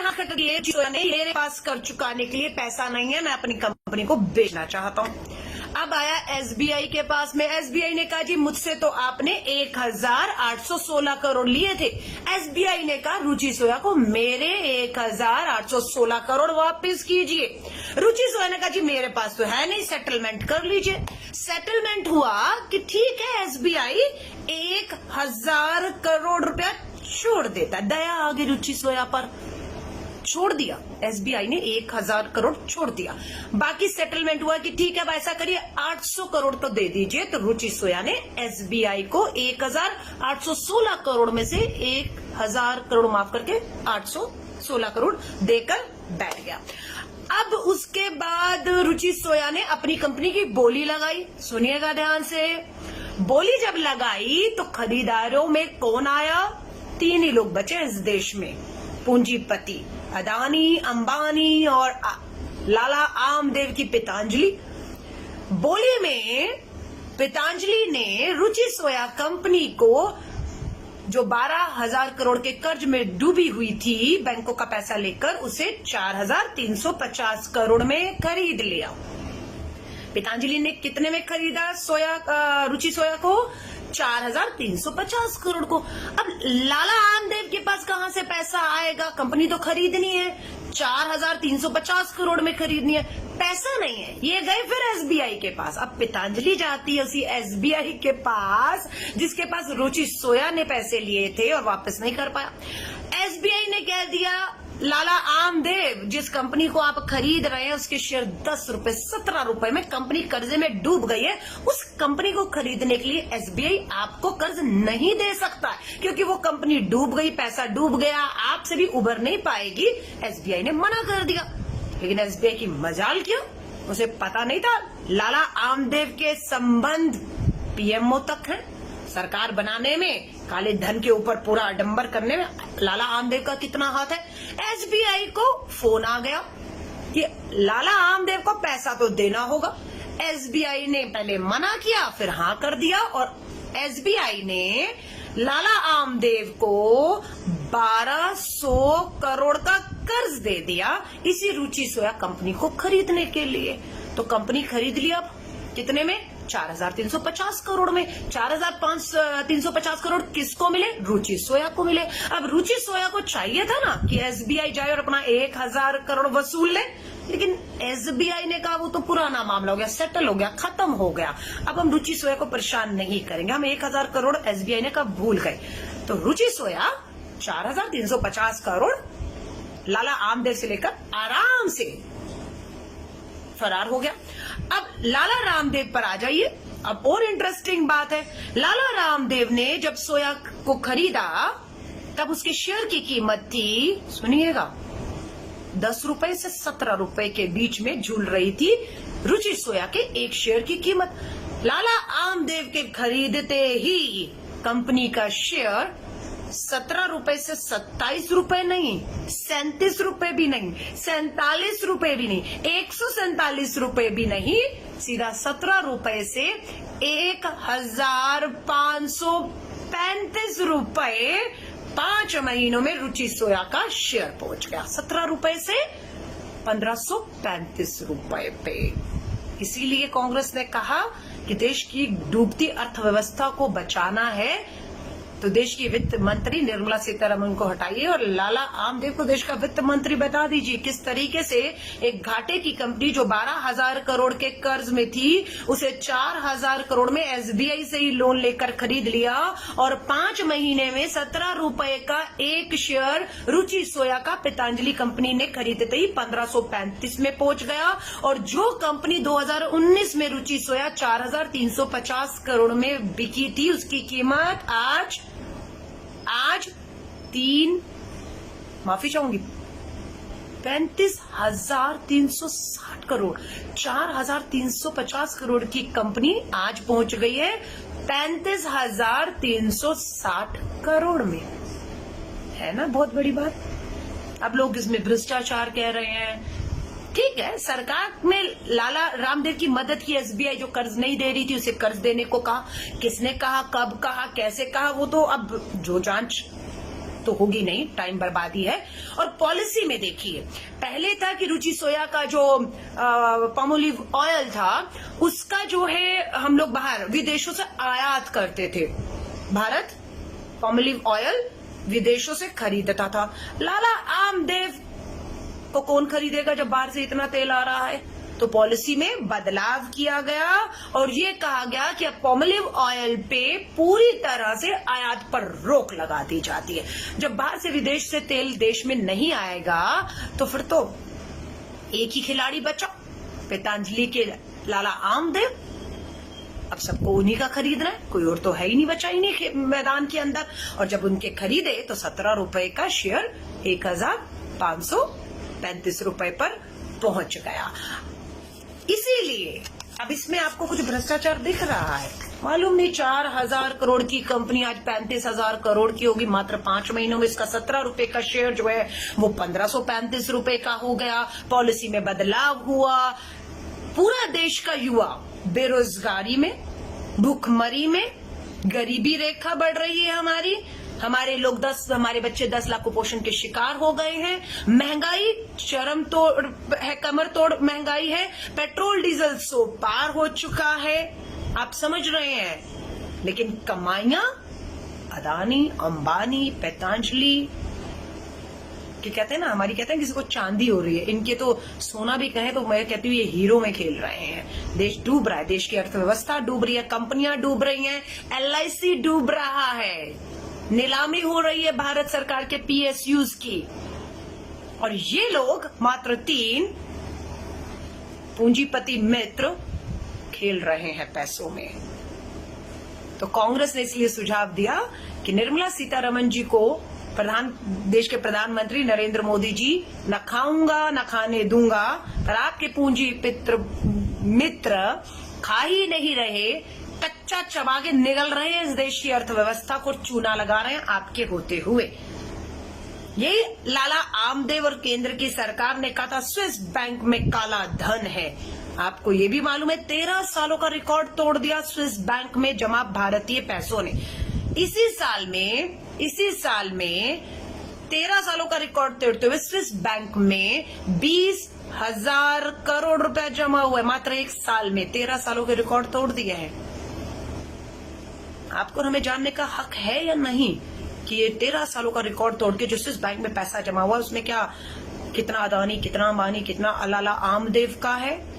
यहाँ तक ये सोया ने मेरे पास कर चुकाने के लिए पैसा नहीं है, मैं अपनी कंपनी को बेचना चाहता हूँ। अब आया एसबीआई के पास में। एसबीआई ने कहा जी मुझसे तो आपने 1816 करोड़ लिए थे। एसबीआई ने कहा रुचि सोया को मेरे 1816 करोड़ वापस कीजिए। रुचि सोया ने कहा जी मेरे पास तो है नहीं, सेटलमेंट कर लीजिए। सेटलमेंट हुआ कि ठीक है एसबीआई 1000 करोड़ रुपया छोड़ देता। दया आ गई रुचि सोया पर, छोड़ दिया। एसबीआई ने 1000 करोड़ छोड़ दिया। बाकी सेटलमेंट हुआ कि ठीक है अब ऐसा करिए 800 करोड़ तो दे दीजिए। तो रुचि सोया ने एसबीआई को 1816 करोड़ में से 1000 करोड़ माफ करके 816 करोड़ देकर बैठ गया। अब उसके बाद रुचि सोया ने अपनी कंपनी की बोली लगाई। सुनिएगा ध्यान से। बोली जब लगाई तो खरीदारों में कौन आया? 3 ही लोग बचे इस देश में, पूंजीपति अदानी, अंबानी और लाला आमदेव की पतंजलि। बोली में पतंजलि ने रुचि सोया कंपनी को जो 12,000 करोड़ के कर्ज में डूबी हुई थी बैंकों का पैसा लेकर, उसे 4,350 करोड़ में खरीद लिया। पतंजलि ने कितने में खरीदा रुचि सोया को? 4,350 करोड़ को। अब लाला आमदेव के पास कहां से पैसा आएगा? कंपनी तो खरीदनी है, 4,350 करोड़ में खरीदनी है, पैसा नहीं है। ये गए फिर एसबीआई के पास। अब पतंजलि जाती है उसी एसबीआई के पास जिसके पास रुचि सोया ने पैसे लिए थे और वापस नहीं कर पाया। एसबीआई ने कह दिया लाला आमदेव जिस कंपनी को आप खरीद रहे हैं उसके शेयर 10 रुपए 17 रुपए में कंपनी कर्जे में डूब गई है। उस कंपनी को खरीदने के लिए एसबीआई आपको कर्ज नहीं दे सकता क्योंकि वो कंपनी डूब गई, पैसा डूब गया, आपसे भी उबर नहीं पाएगी। एसबीआई ने मना कर दिया। लेकिन एसबीआई की मजाल क्या, उसे पता नहीं था लाला आमदेव के संबंध पीएमओ तक है। सरकार बनाने में, काले धन के ऊपर पूरा आडंबर करने में लाला आमदेव का कितना हाथ है। एसबीआई को फोन आ गया कि लाला आमदेव को पैसा तो देना होगा। एसबीआई ने पहले मना किया, फिर हाँ कर दिया और एसबीआई ने लाला आमदेव को 1200 करोड़ का कर्ज दे दिया इसी रुचि सोया कंपनी को खरीदने के लिए। तो कंपनी खरीद लिया कितने में? 4,350 करोड़ में। 4,350 करोड़ किसको मिले? रुचि सोया को मिले। अब रुचि सोया को चाहिए था ना कि एसबीआई जाए और अपना 1000 करोड़ वसूल ले, लेकिन एसबीआई ने कहा वो तो पुराना मामला हो गया, सेटल हो गया, खत्म हो गया, अब हम रुचि सोया को परेशान नहीं करेंगे, हम 1000 करोड़ एसबीआई ने कहा भूल गए। तो रुचि सोया 4,350 करोड़ लाला आमदेव से लेकर आराम से फरार हो गया। अब लाला रामदेव पर आ जाइए। अब और इंटरेस्टिंग बात है, लाला रामदेव ने जब सोया को खरीदा तब उसके शेयर की कीमत थी, सुनिएगा, 10 रुपए से 17 रुपए के बीच में झूल रही थी रुचि सोया के एक शेयर की कीमत। लाला आमदेव के खरीदते ही कंपनी का शेयर 17 रुपए से 27 रुपए नहीं, 37 रुपए भी नहीं, 47 रुपए भी नहीं, 147 रुपए भी नहीं, सीधा 17 रुपए से 1,535 रुपए 5 महीनों में रुचि सोया का शेयर पहुंच गया 17 रुपए से 1,535 रुपए पे। इसीलिए कांग्रेस ने कहा कि देश की डूबती अर्थव्यवस्था को बचाना है तो देश की वित्त मंत्री निर्मला सीतारमण को हटाइए और लाला आमदेव को देश का वित्त मंत्री बता दीजिए। किस तरीके से एक घाटे की कंपनी जो 12,000 करोड़ के कर्ज में थी उसे 4,000 करोड़ में एसबीआई से ही लोन लेकर खरीद लिया और 5 महीने में 17 रुपए का एक शेयर रुचि सोया का पतंजलि कंपनी ने खरीदते ही 1535 में पहुंच गया। और जो कंपनी 2019 में रुचि सोया 4,350 करोड़ में बिकी थी उसकी कीमत आज 35,360 करोड़, 4,350 करोड़ की कंपनी आज पहुंच गई है 35,360 करोड़ में। है ना बहुत बड़ी बात। अब लोग इसमें भ्रष्टाचार कह रहे हैं। ठीक है, सरकार ने लाला रामदेव की मदद की, एसबीआई जो कर्ज नहीं दे रही थी उसे कर्ज देने को कहा। किसने कहा, कब कहा, कैसे कहा, वो तो अब जो जांच तो होगी नहीं, टाइम बर्बादी है। और पॉलिसी में देखिए, पहले था कि रुचि सोया का जो पामोलिव ऑयल था उसका जो है हम लोग बाहर विदेशों से आयात करते थे। भारत पामोलिव ऑयल विदेशों से खरीदता था। लाला आमदेव को कौन खरीदेगा जब बाहर से इतना तेल आ रहा है? तो पॉलिसी में बदलाव किया गया और ये कहा गया कि अब पामोलिव ऑयल पे पूरी तरह से आयात पर रोक लगा दी जाती है। जब बाहर से विदेश से तेल देश में नहीं आएगा तो फिर तो एक ही खिलाड़ी बचा, पतंजलि के लाला आमदेव। अब सबको उन्हीं का खरीदना है, कोई और तो है ही नहीं बचा ही नहीं मैदान के अंदर। और जब उनके खरीदे तो 17 रुपए का शेयर 1535 रुपए पर पहुंच गया। इसीलिए अब इसमें आपको कुछ भ्रष्टाचार दिख रहा है, मालूम नहीं। 4000 करोड़ की कंपनी आज 35,000 करोड़ की होगी मात्र 5 महीनों में। इसका 17 रुपए का शेयर जो है वो 1535 रुपए का हो गया। पॉलिसी में बदलाव हुआ। पूरा देश का युवा बेरोजगारी में, भूखमरी में, गरीबी रेखा बढ़ रही है हमारे बच्चे 10 लाख कुपोषण के शिकार हो गए हैं। महंगाई चरम तोड़ है, कमर तोड़ महंगाई है। पेट्रोल डीजल 100 पार हो चुका है, आप समझ रहे हैं। लेकिन कमाइयां अदानी, अंबानी, पतंजलि कि कहते हैं ना, हमारी कहते हैं किसी को चांदी हो रही है, इनके तो सोना भी कहें तो मैं कहती हूँ ये हीरो में खेल रहे हैं। देश डूब रहा है, देश की अर्थव्यवस्था डूब रही है, कंपनियां डूब रही हैं, LIC डूब रहा है, नीलामी हो रही है भारत सरकार के PSUs की। और ये लोग मात्र 3 पूंजीपति मित्र खेल रहे हैं पैसों में। तो कांग्रेस ने इसलिए सुझाव दिया कि निर्मला सीतारमण जी को देश के प्रधानमंत्री नरेंद्र मोदी जी, न खाऊंगा न खाने दूंगा, पर आपके पूंजी मित्र खा ही नहीं रहे, कच्चा चबा के निगल रहे हैं, इस देश की अर्थव्यवस्था को चूना लगा रहे हैं आपके होते हुए। ये लाला आमदेव और केंद्र की सरकार ने कहा था स्विस बैंक में काला धन है। आपको ये भी मालूम है 13 सालों का रिकॉर्ड तोड़ दिया स्विस बैंक में जमा भारतीय पैसों ने। इसी साल में 13 सालों का रिकॉर्ड तोड़ते हुए स्विस बैंक में 20,000 करोड़ रुपया जमा हुआ है। मात्र एक साल में 13 सालों के रिकॉर्ड तोड़ दिए हैं। आपको हमें जानने का हक है या नहीं कि ये 13 सालों का रिकॉर्ड तोड़ के जो स्विस बैंक में पैसा जमा हुआ उसमें क्या कितना अदानी, कितना अंबानी, कितना लाला आमदेव का है।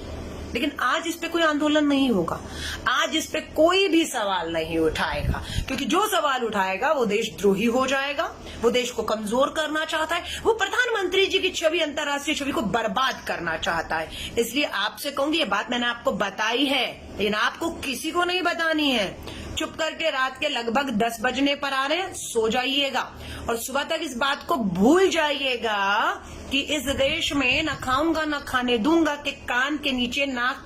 लेकिन आज इस पे कोई आंदोलन नहीं होगा, आज इस पे कोई भी सवाल नहीं उठाएगा, क्योंकि जो सवाल उठाएगा वो देशद्रोही हो जाएगा, वो देश को कमजोर करना चाहता है, वो प्रधानमंत्री जी की छवि, अंतर्राष्ट्रीय छवि को बर्बाद करना चाहता है। इसलिए आपसे कहूंगी, ये बात मैंने आपको बताई है, लेकिन आपको किसी को नहीं बतानी है। चुप करके रात के लगभग 10 बजने पर आ रहे हैं, सो जाइएगा और सुबह तक इस बात को भूल जाइएगा कि इस देश में न खाऊंगा न खाने दूंगा के कान के नीचे, नाक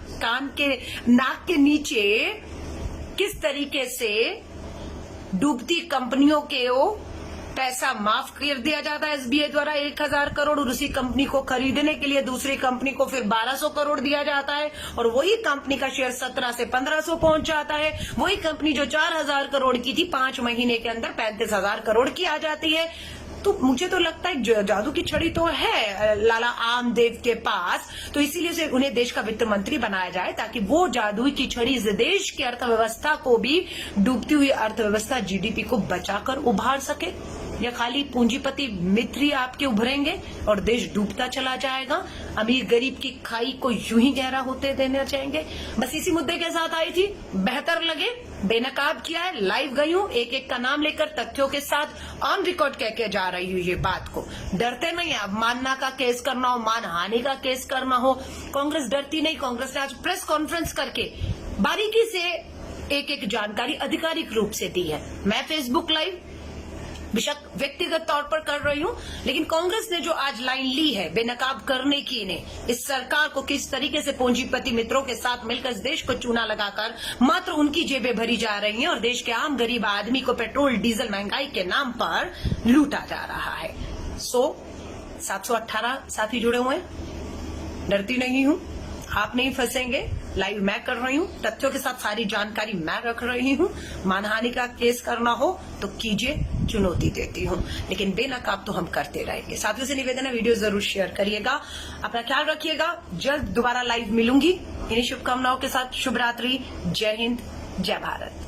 के नीचे किस तरीके से डूबती कंपनियों के पैसा माफ कर दिया जाता है SBI द्वारा 1000 करोड़, और उसी कंपनी को खरीदने के लिए दूसरी कंपनी को फिर 1200 करोड़ दिया जाता है, और वही कंपनी का शेयर 17 से 1500 पहुंच जाता है। वही कंपनी जो 4000 करोड़ की थी 5 महीने के अंदर 35,000 करोड़ की आ जाती है। तो मुझे तो लगता है जादू की छड़ी तो है लाला आमदेव के पास, तो इसीलिए उन्हें देश का वित्त मंत्री बनाया जाए ताकि वो जादू की छड़ी इस देश की अर्थव्यवस्था को भी, डूबती हुई अर्थव्यवस्था GDP को बचाकर उभार सके। या खाली पूंजीपति मित्र ही आपके उभरेंगे और देश डूबता चला जाएगा, अमीर गरीब की खाई को यूं ही गहरा होते देना चाहेंगे। बस इसी मुद्दे के साथ आई थी, बेहतर लगे बेनकाब किया है, लाइव गई हूँ, एक एक का नाम लेकर तथ्यों के साथ ऑन रिकॉर्ड कह के जा रही हूँ ये बात को। डरते नहीं, अवमानना का केस करना हो, मानहानि का केस करना हो, कांग्रेस डरती नहीं। कांग्रेस ने आज प्रेस कॉन्फ्रेंस करके बारीकी से एक एक जानकारी आधिकारिक रूप से दी है। मैं फेसबुक लाइव बेशक व्यक्तिगत तौर पर कर रही हूं, लेकिन कांग्रेस ने जो आज लाइन ली है बेनकाब करने की, ने इस सरकार को किस तरीके से पूंजीपति मित्रों के साथ मिलकर इस देश को चूना लगाकर मात्र उनकी जेबें भरी जा रही हैं और देश के आम गरीब आदमी को पेट्रोल डीजल महंगाई के नाम पर लूटा जा रहा है। 718 साथी जुड़े हुए हैं, डरती नहीं हूं, आप नहीं फंसेंगे। लाइव मैं कर रही हूँ, तथ्यों के साथ सारी जानकारी मैं रख रही हूँ। मानहानि का केस करना हो तो कीजिए, चुनौती देती हूँ, लेकिन बेनकाब तो हम करते रहेंगे। साथियों से निवेदन है, वीडियो जरूर शेयर करिएगा, अपना ख्याल रखिएगा। जल्द दोबारा लाइव मिलूंगी इन्हीं शुभकामनाओं के साथ। शुभ रात्रि, जय हिंद, जय भारत।